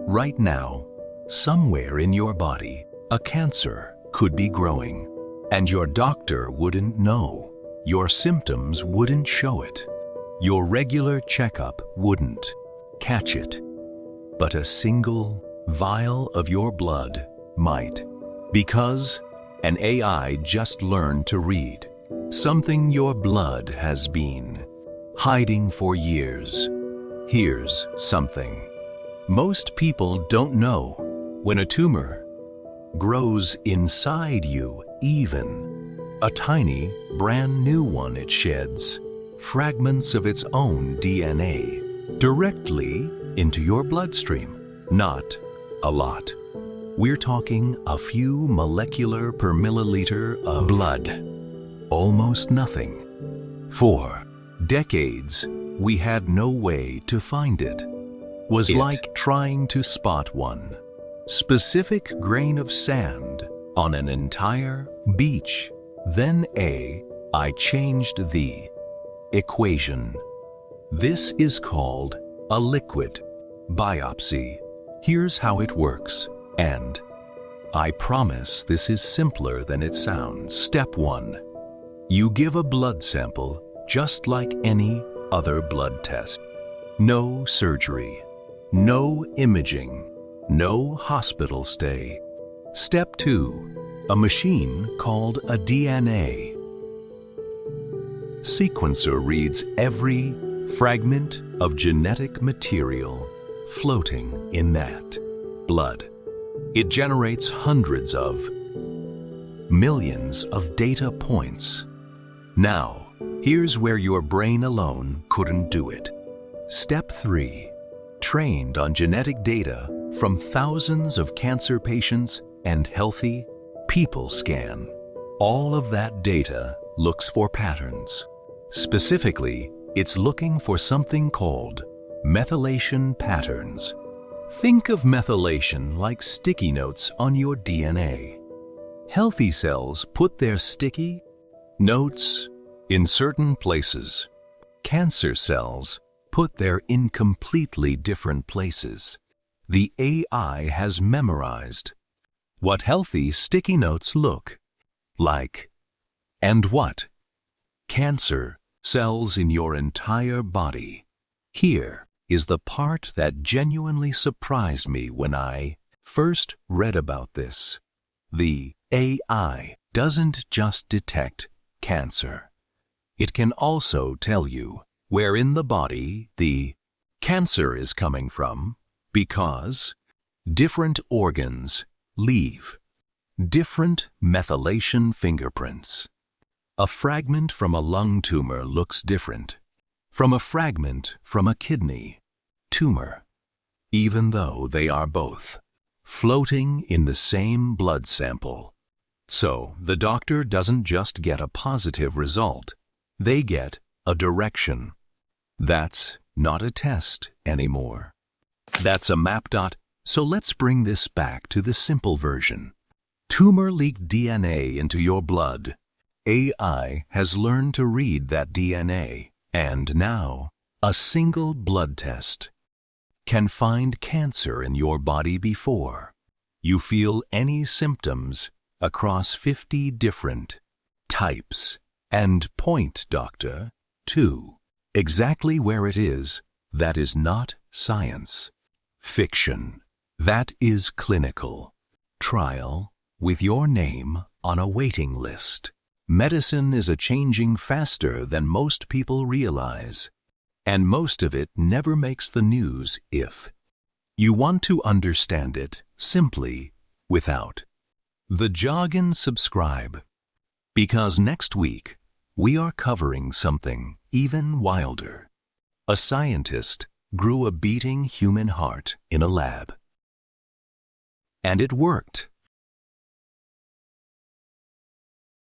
Right now, somewhere in your body, a cancer could be growing, and your doctor wouldn't know. Your symptoms wouldn't show it. Your regular checkup wouldn't catch it. But a single vial of your blood might, because an AI just learned to read something your blood has been hiding for years. Here's something most people don't know. When a tumor grows inside you, even a tiny, brand new one, it sheds fragments of its own DNA directly into your bloodstream. Not a lot. We're talking a few molecular per milliliter of blood. Almost nothing. For decades, we had no way to find it. Was like trying to spot one specific grain of sand on an entire beach. Then I changed the equation. This is called a liquid biopsy. Here's how it works, and I promise this is simpler than it sounds. Step 1. You give a blood sample just like any other blood test. No surgery, no imaging, no hospital stay. Step 2. A machine called a DNA sequencer reads every fragment of genetic material floating in that blood. It generates hundreds of millions of data points. Now, here's where your brain alone couldn't do it. Step 3. Trained on genetic data from thousands of cancer patients and healthy people scan. All of that data looks for patterns. Specifically, it's looking for something called methylation patterns. Think of methylation like sticky notes on your DNA. Healthy cells put their sticky notes in certain places. Cancer cells put their in completely different places. The AI has memorized what healthy sticky notes look like and what cancer cells in your entire body. Here is the part that genuinely surprised me when I first read about this. The AI doesn't just detect cancer. It can also tell you where in the body the cancer is coming from, because different organs leave different methylation fingerprints. A fragment from a lung tumor looks different from a fragment from a kidney tumor, even though they are both floating in the same blood sample. So the doctor doesn't just get a positive result, they get a direction. That's not a test anymore. That's a map. So let's bring this back to the simple version. Tumor leaked DNA into your blood. AI has learned to read that DNA, and now a single blood test can find cancer in your body before you feel any symptoms across 50 different types, and point, doctor, to exactly where it is. That is not science fiction. That is clinical trial with your name on a waiting list. Medicine is changing faster than most people realize, and most of it never makes the news if you want to understand it simply without the jargon. Subscribe, because next week we are covering something even wilder. A scientist grew a beating human heart in a lab, and it worked.